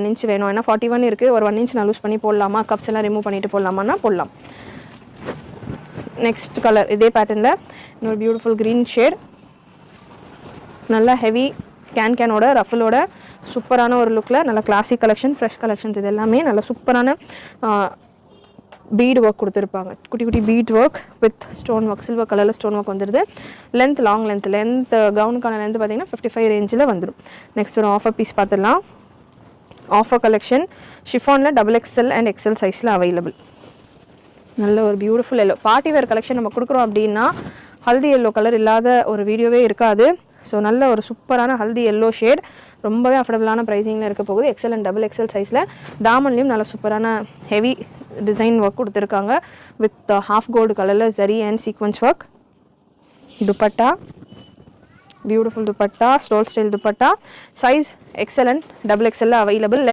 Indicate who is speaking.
Speaker 1: inch வேணும் ஏன்னா 41 இருக்குது ஒரு 1 inch நான் லூஸ் பண்ணி போடலாமா கப்ஸ் எல்லாம் ரிமூவ் பண்ணிட்டு போடலாமான்னா போடலாம் நெக்ஸ்ட் கலர் இதே பேட்டர்னில் இன்னொரு பியூட்டிஃபுல் க்ரீன் ஷேட் நல்லா ஹெவி கேனோட ரஃபிலோட சூப்பரான ஒரு லுக்கில் நல்ல கிளாசிக் கலெக்ஷன் ஃப்ரெஷ் கலெக்ஷன்ஸ் இது எல்லாமே நல்ல சூப்பரான பீட் ஒர்க் கொடுத்துருப்பாங்க குட்டி குட்டி bead work with stone work silver கலரில் ஸ்டோன் ஒர்க் வந்துடுது லென்த் லாங் லென்த் கவுனுக்கான லென்த் பார்த்தீங்கன்னா 55 ரேஞ்சில் வந்துடும் நெக்ஸ்ட் ஒரு ஆஃபர் பீஸ் பார்த்துடலாம் ஆஃபர் கலெக்ஷன் ஷிஃபானில் XXL அண்ட் XL சைஸில் அவைலபிள் நல்ல ஒரு beautiful yellow party wear collection நம்ம கொடுக்குறோம் அப்படின்னா ஹல்தி எல்லோ கலர் இல்லாத ஒரு வீடியோவே இருக்காது ஸோ நல்ல ஒரு சூப்பரான ஹல்தி எல்லோ ஷேட் ரொம்பவே அஃபோர்டபுளான ப்ரைஸிங்கில் இருக்க போகுது XL அண்ட் XXL சைஸில் தாமன்லேயும் நல்ல சூப்பரான ஹெவி டிசைன் ஒர்க் கொடுத்துருக்காங்க வித் ஹாஃப் கோல்டு கலரில் zari and sequence work dupatta beautiful dupatta stole style dupatta size XL and XXL available